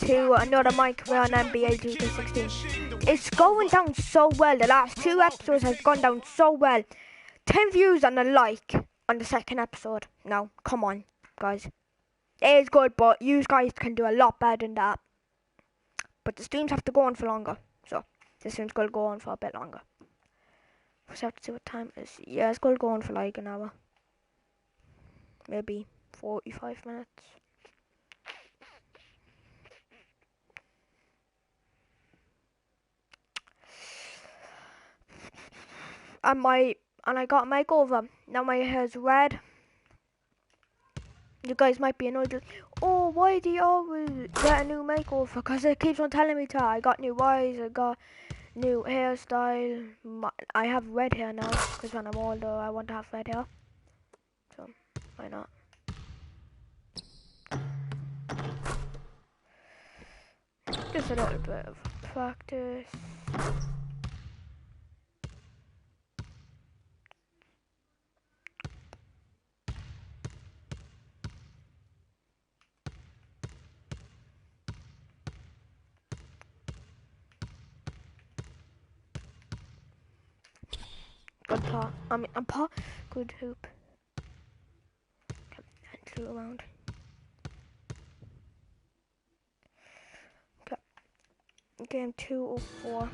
to another My Career on NBA 2K16. It's going down so well. The last 2 episodes has gone down so well. 10 views and a like on the second episode. Now, come on, guys. It is good, but you guys can do a lot better than that. But the streams have to go on for longer. So, this stream's going to go on for a bit longer. We'll have to see what time it is. Yeah, it's going to go on for like an hour. Maybe 45 minutes. And I got a makeover. Now my hair's red. You guys might be annoyed. Oh, why do you always get a new makeover? Because it keeps on telling me to. I got new eyes. I got new hairstyle. I have red hair now. Because when I'm older, I want to have red hair. So, why not? Just a little bit of practice. Good pass. Good hoop. Okay, and around. Okay. Game 2 of 4.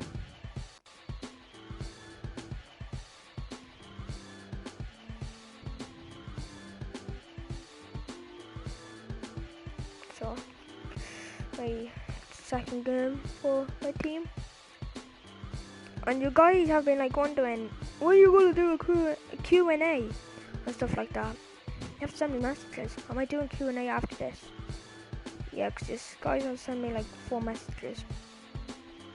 So, my second game for my team. And you guys have been like wondering, what are you going to do a Q&A and stuff like that. You have to send me messages. Am I doing Q&A after this? Yeah, because this guys have sent me like 4 messages.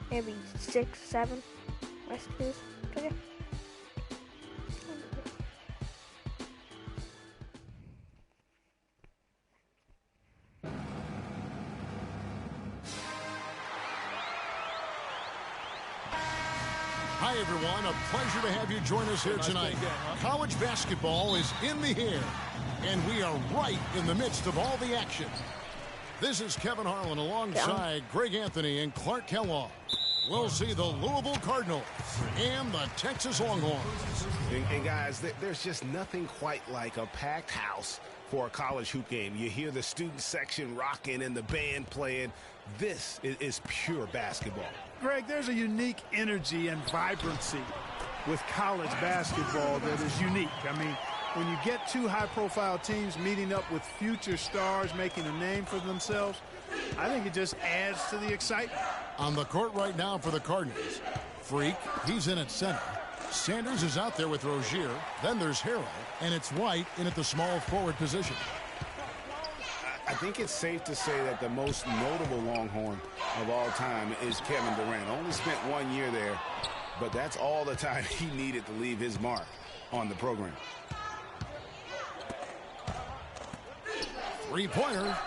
Maybe 6, 7 messages. So yeah. Hi, everyone. A pleasure to have you join us here tonight. College basketball is in the air, and we are right in the midst of all the action. This is Kevin Harlan alongside Greg Anthony and Clark Kellogg. We'll see the Louisville Cardinals and the Texas Longhorns. And guys, there's just nothing quite like a packed house for a college hoop game. You hear the student section rocking and the band playing. This is pure basketball. Greg, there's a unique energy and vibrancy with college basketball that is unique. I mean, when you get 2 high-profile teams meeting up with future stars making a name for themselves, I think it just adds to the excitement. On the court right now for the Cardinals, Freak, he's in at center. Sanders is out there with Rozier. Then there's Harrell, and it's White in at the small forward position. I think it's safe to say that the most notable Longhorn of all time is Kevin Durant. Only spent 1 year there, but that's all the time he needed to leave his mark on the program. Three-pointer.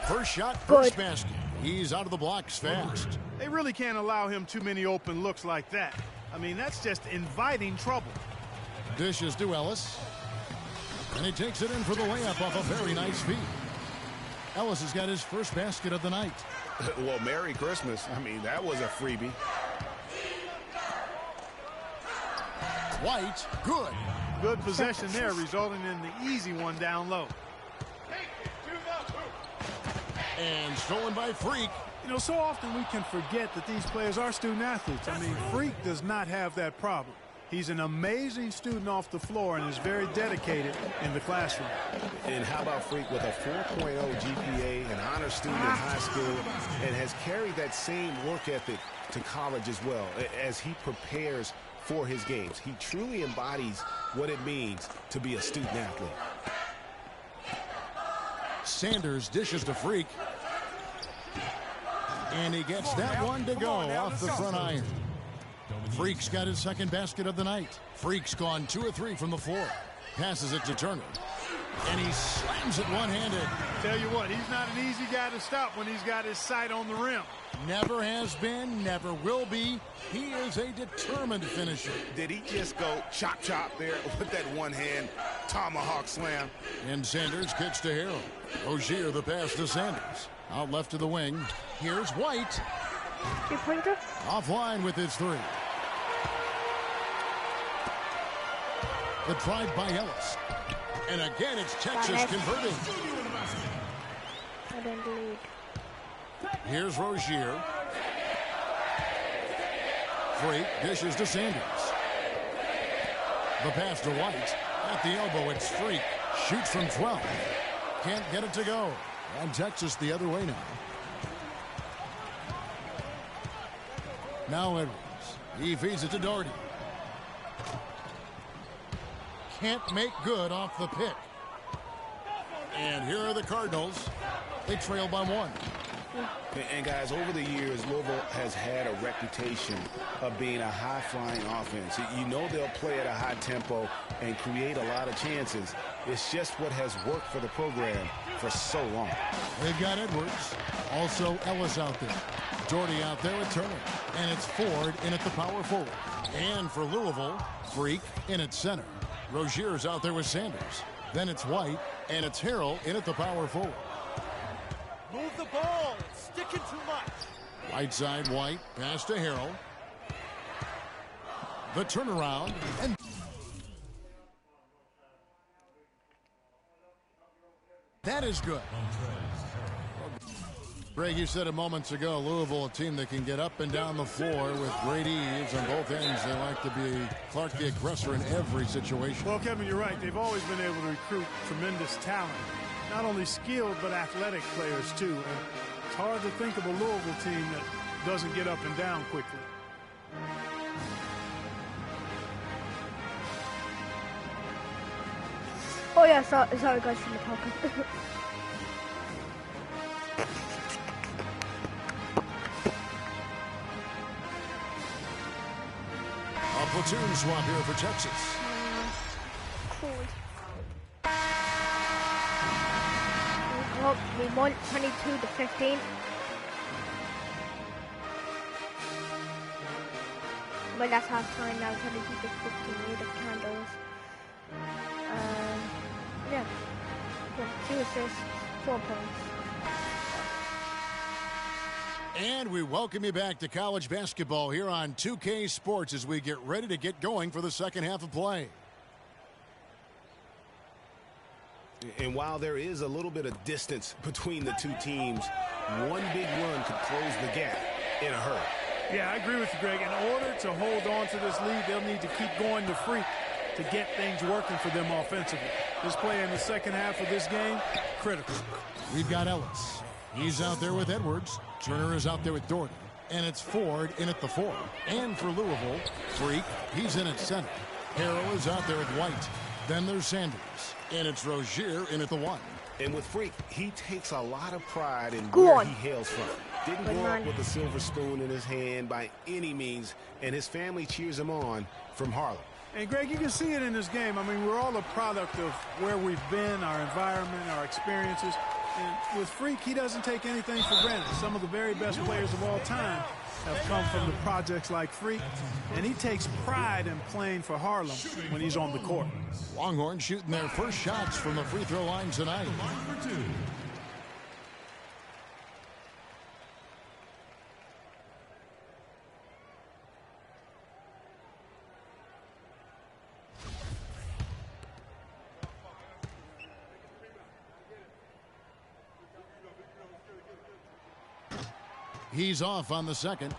First shot, first basket. He's out of the blocks fast. They really can't allow him too many open looks like that. I mean, that's just inviting trouble. Dishes to Ellis. And he takes it in for the layup off a very nice feed. Ellis has got his first basket of the night. Well, Merry Christmas. I mean, that was a freebie. White, good. Good possession there, resulting in the easy one down low. And stolen by Freak. You know, so often we can forget that these players are student athletes. I mean, Freak does not have that problem. He's an amazing student off the floor and is very dedicated in the classroom. And how about Freak with a 4.0 GPA, an honor student in high school, and has carried that same work ethic to college as well as he prepares for his games. He truly embodies what it means to be a student athlete. Sanders dishes to Freak. And he gets that one to go off the front iron. Freak's got his second basket of the night. Freak's gone 2 of 3 from the floor. Passes it to Turner. And he slams it one-handed. Tell you what, he's not an easy guy to stop when he's got his sight on the rim. Never has been, never will be. He is a determined finisher. Did he just go chop there with that one-hand tomahawk slam? And Sanders kicks to Harrell. Rozier the pass to Sanders. Out left to the wing. Here's White. 3-pointer. Offline with his three. The drive by Ellis. And again, it's Texas converting. I don't believe. Here's Rozier. Freak dishes to Sanders. The pass to White. At the elbow, it's Freak. Shoots from 12. Can't get it to go. And Texas the other way now. Now Edwards. He feeds it to Doherty. Can't make good off the pick. And here are the Cardinals. They trail by 1. And guys, over the years, Louisville has had a reputation of being a high-flying offense. You know they'll play at a high tempo and create a lot of chances. It's just what has worked for the program for so long. They've got Edwards. Also Ellis out there. Doherty out there with Turner. And it's Ford in at the power forward. And for Louisville, Freak in at center. Rozier's out there with Sanders. Then it's White. And it's Harrell in at the power forward. Move the ball. It's sticking too much. Right side, White. Pass to Harrell. The turnaround. And that is good. Greg, you said it moments ago, Louisville, a team that can get up and down the floor with great ease on both ends. They like to be Clark the aggressor in every situation. Well, Kevin, you're right. They've always been able to recruit tremendous talent. Not only skilled, but athletic players, too. And it's hard to think of a Louisville team that doesn't get up and down quickly. Oh, yeah, sorry guys from the podcast. A platoon swap here for Texas. Cool. Well, we won 22-15. But that's half time now, 22-15 of candles. Yeah. 2 assists, 4 points. And we welcome you back to college basketball here on 2K Sports as we get ready to get going for the second half of play. And while there is a little bit of distance between the two teams, one big run could close the gap in a hurry. Yeah, I agree with you, Greg. In order to hold on to this lead, they'll need to keep going to Freak to get things working for them offensively. This play in the second half of this game, critical. We've got Ellis. He's out there with Edwards. Turner is out there with Doherty. And it's Ford in at the 4. And for Louisville, Freak, he's in at center. Harrell is out there with White. Then there's Sanders. And it's Rozier in at the 1. And with Freak, he takes a lot of pride in where he hails from. Didn't Good grow up man. with a silver spoon in his hand by any means, and his family cheers him on from Harlem. And, Greg, you can see it in this game. I mean, we're all a product of where we've been, our environment, our experiences. And with Freak, he doesn't take anything for granted. Some of the very best players of all time have come from the projects like Freak, and he takes pride in playing for Harlem when he's on the court. Longhorns shooting their first shots from the free throw line tonight. He's off on the second.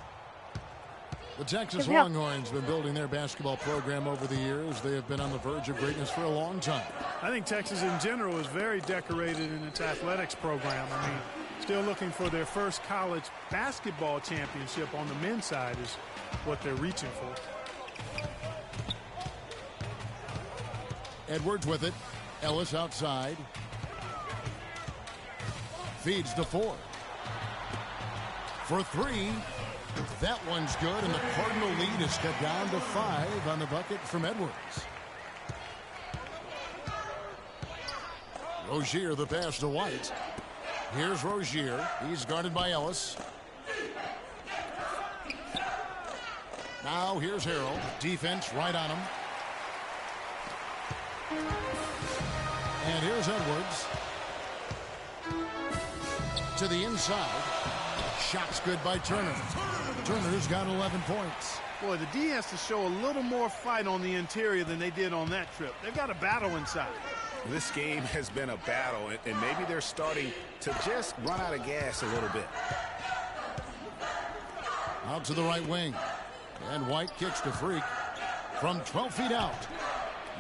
The Texas Longhorns have been building their basketball program over the years. They have been on the verge of greatness for a long time. I think Texas in general is very decorated in its athletics program. I mean, still looking for their first college basketball championship on the men's side is what they're reaching for. Edwards with it. Ellis outside. Feeds to Ford. For 3. That one's good, and the Cardinal lead is cut down to 5 on the bucket from Edwards. Rozier, the pass to White. Here's Rozier. He's guarded by Ellis. Now here's Harrell. Defense right on him. And here's Edwards. to the inside. Shot's good by Turner. Turner's got 11 points. Boy, the D has to show a little more fight on the interior than they did on that trip. They've got a battle inside. This game has been a battle, and maybe they're starting to just run out of gas a little bit. Out to the right wing. And White kicks to Freak from 12 feet out.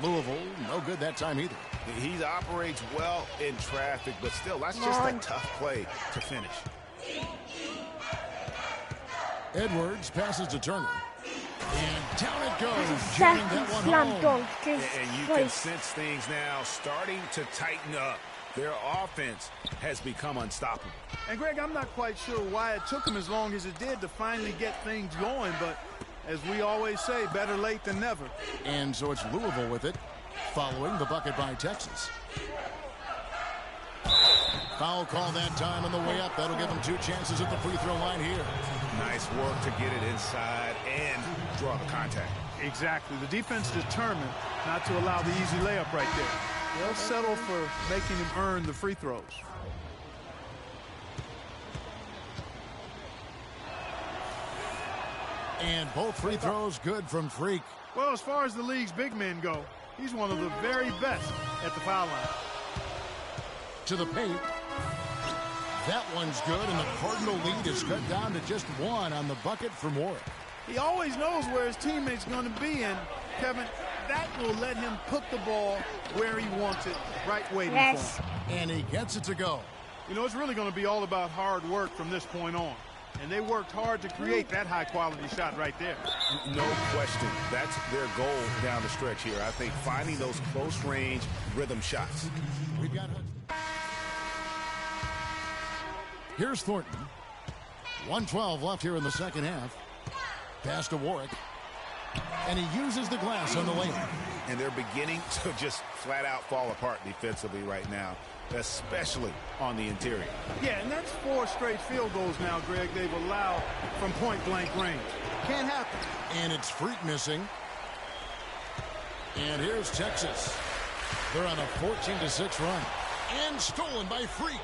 Louisville, no good that time either. He operates well in traffic, but still, that's just a tough play to finish. Edwards passes to Turner. And down it goes. Second slam dunk. And you can sense things now starting to tighten up. Their offense has become unstoppable. And, Greg, I'm not quite sure why it took them as long as it did to finally get things going, but as we always say, better late than never. And so it's Louisville with it, following the bucket by Texas. Foul call that time on the way up. That'll give them 2 chances at the free throw line here. Nice work to get it inside and draw the contact. Exactly. The defense determined not to allow the easy layup right there. They'll settle for making him earn the free throws. And both free throws good from Freak. Well, as far as the league's big men go, he's one of the very best at the foul line. To the paint. That one's good, and the Cardinal lead is cut down to just 1 on the bucket from Warwick. He always knows where his teammate's going to be, and, Kevin, that will let him put the ball where he wants it, right waiting for him. And he gets it to go. You know, it's really going to be all about hard work from this point on. And they worked hard to create that high-quality shot right there. No question. That's their goal down the stretch here. I think finding those close-range rhythm shots. We've got Here's Thornton. 1:12 left here in the second half. Pass to Warwick. And he uses the glass on the lane. And they're beginning to just flat-out fall apart defensively right now, especially on the interior. Yeah, and that's 4 straight field goals now, Greg, they've allowed from point-blank range. Can't happen. And it's Freak missing. And here's Texas. They're on a 14-6 run. And stolen by Freak.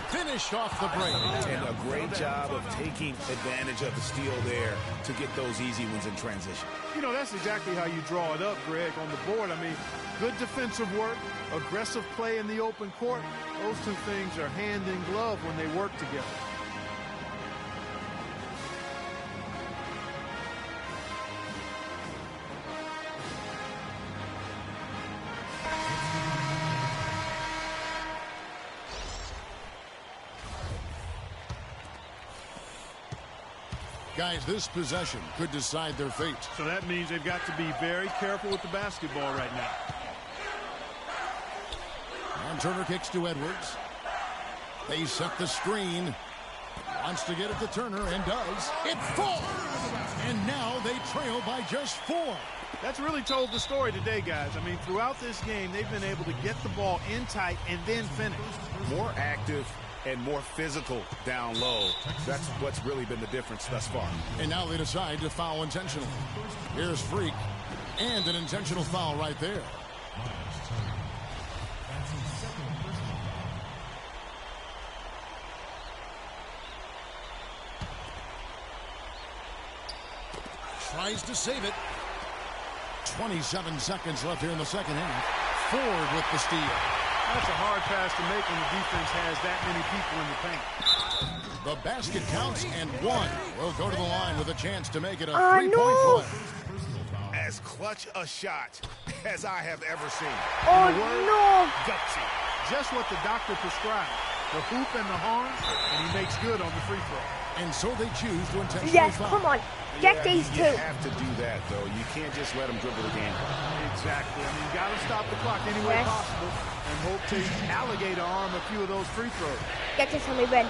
Finished off the break. And a great job of taking advantage of the steal there to get those easy ones in transition. You know, that's exactly how you draw it up, Greg, on the board. I mean, good defensive work, aggressive play in the open court. Those 2 things are hand in glove when they work together. Guys, this possession could decide their fate. So that means they've got to be very careful with the basketball right now. And Turner kicks to Edwards. They set the screen. Wants to get it to Turner and does. It falls. And now they trail by just 4. That's really told the story today, guys. I mean, throughout this game, they've been able to get the ball in tight and then finish. More active and more physical down low. That's what's really been the difference thus far. And now they decide to foul intentionally. Here's Freak. And an intentional foul right there. Tries to save it. 27 seconds left here in the second half. Ford with the steal. That's a hard pass to make when the defense has that many people in the paint. The basket counts, and 1 will go to the line with a chance to make it a 3-point play. As clutch a shot as I have ever seen. Oh, no. Gutsy. Just what the doctor prescribed. The hoop and the horn, and he makes good on the free throw. And so they choose to intentionally Yes, foul. come on. Get these 2. You have to do that, though. You can't just let them dribble the game. Exactly. I mean, you got to stop the clock any way possible and hope to alligator arm a few of those free throws. Get this and we win.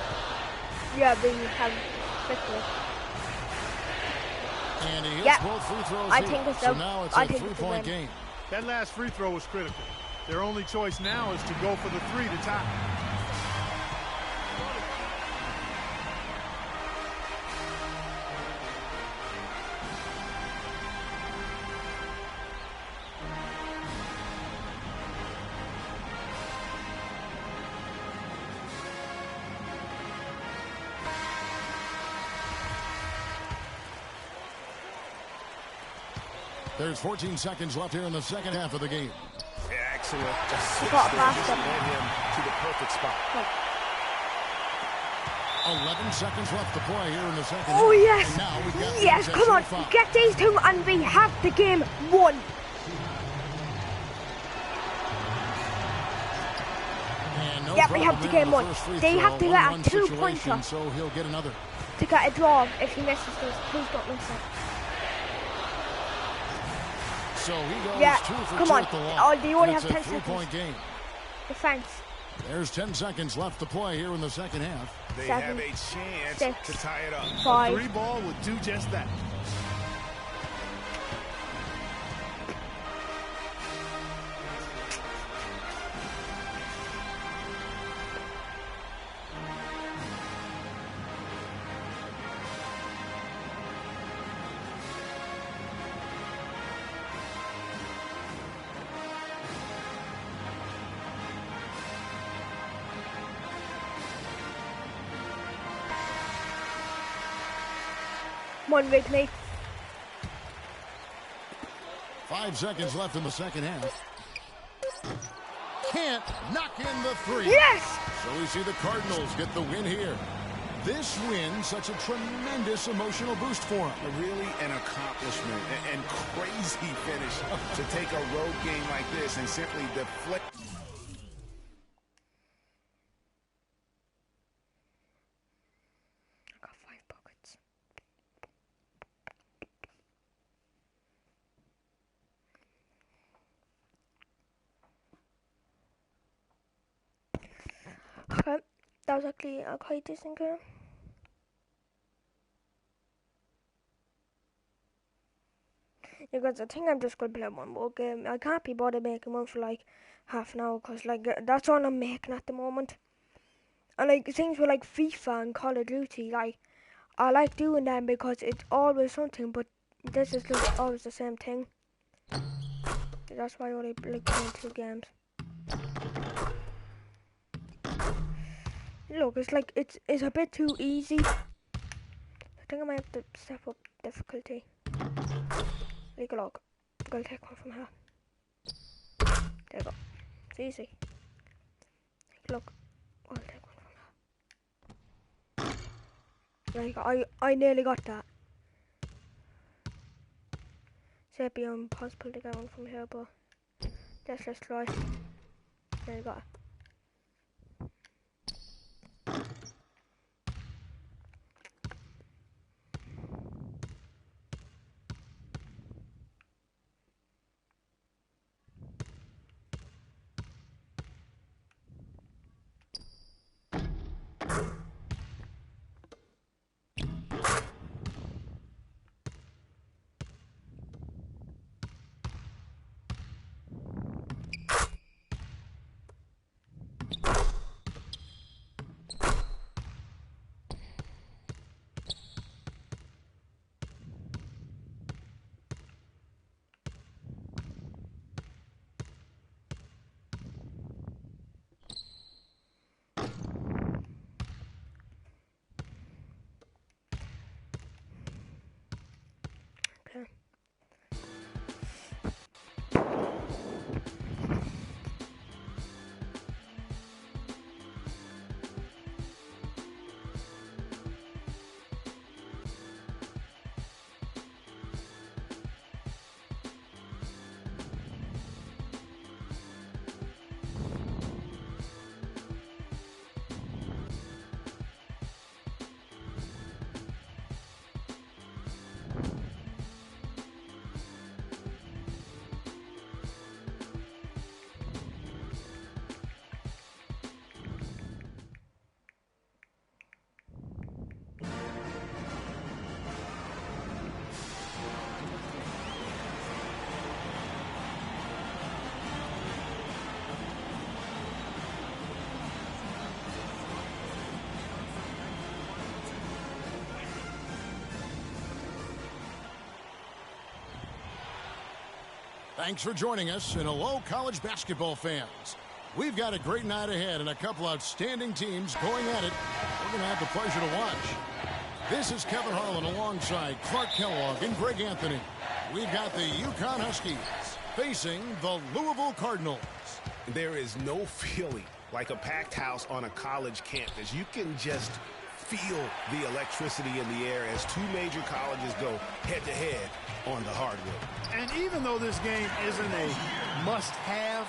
Yeah, we have quickly. And he hits both free throws I here. think it's so now it's a 3-point win. game. That last free throw was critical. Their only choice now is to go for the 3 to tie. There's 14 seconds left here in the second half of the game. Excellent. He got past him. Led him to the perfect spot. 11 seconds left to play here in the second Oh, half. yes. And now we've got Yes, the come on. intentional foul. Get these two and we have the game won. And no Yeah, we have problem the there game on won. the first free They throw. have to get a 1-1 2-pointer. situation, so he'll get another. To get a draw if he misses this. Please don't miss it. So he goes Yeah, 2 for come 2 on. at the line. Oh, they only And have it's 10 a 3-point game. Defense. There's 10 seconds left to play here in the second half. They 7, have a chance 6, to tie it up. 5. 3 ball would do just that. One with me. 5 seconds left in the second half. Can't knock in the three. Yes! So we see the Cardinals get the win here. This win, such a tremendous emotional boost for them. Really an accomplishment and crazy finish to take a road game like this and simply deflect. I got 5 pockets. Okay, that was actually a quite decent game. Because I think I'm just going to play one more game. I can't be bothered making one for like half an hour because like that's all I'm making at the moment. And like things with like FIFA and Call of Duty, like I like doing them because it's always something, but this is just always the same thing. That's why I only like playing 2 games. Look, it's like it's a bit too easy. I think I might have to step up difficulty. Take a look. I'm gonna take one from here. There you go. It's easy. Take a look. I'll take one from here. There you go. I nearly got that. So it'd be impossible to get one from here, but let's try. There you go. Thanks for joining us, and hello, college basketball fans. We've got a great night ahead and a couple outstanding teams going at it. We're going to have the pleasure to watch. This is Kevin Harlan alongside Clark Kellogg and Greg Anthony. We've got the UConn Huskies facing the Louisville Cardinals. There is no feeling like a packed house on a college campus. You can just feel the electricity in the air as two major colleges go head-to-head on the hardwood. And even though this game isn't a must-have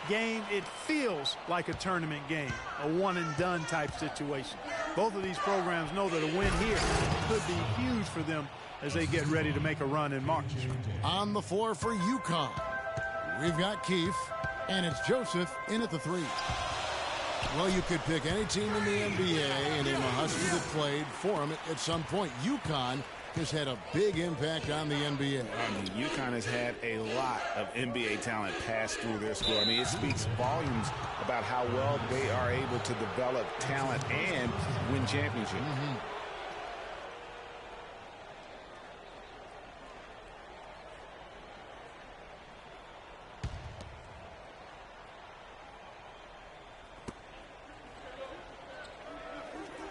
game, it feels like a tournament game, a one-and-done type situation. Both of these programs know that a win here could be huge for them as they get ready to make a run in March. On the floor for UConn, we've got Keefe, and it's Joseph in at the 3. Well, you could pick any team in the NBA and name a Husky that played for them at some point. UConn has had a big impact on the NBA. I mean, UConn has had a lot of NBA talent pass through their school. I mean, it speaks volumes about how well they are able to develop talent and win championships.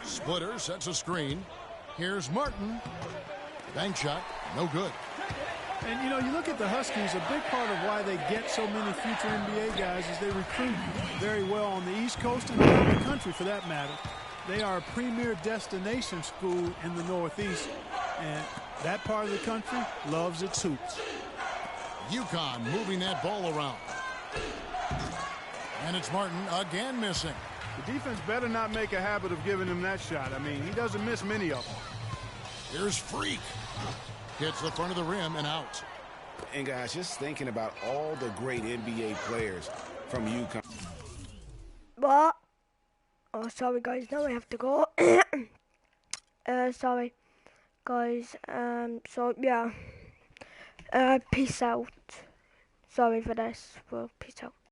Splitter sets a screen. Here's Martin. Bank shot, no good. And, you know, you look at the Huskies, a big part of why they get so many future NBA guys is they recruit very well on the East Coast and around the country, for that matter. They are a premier destination school in the Northeast, and that part of the country loves its hoops. UConn moving that ball around. And it's Martin again missing. The defense better not make a habit of giving him that shot. I mean, he doesn't miss many of them. Here's Freak. Hits the front of the rim and out. And, guys, just thinking about all the great NBA players from UConn. What? Oh, sorry, guys. Now I have to go. Sorry, guys. So, yeah. Peace out. Sorry for this. Well, peace out.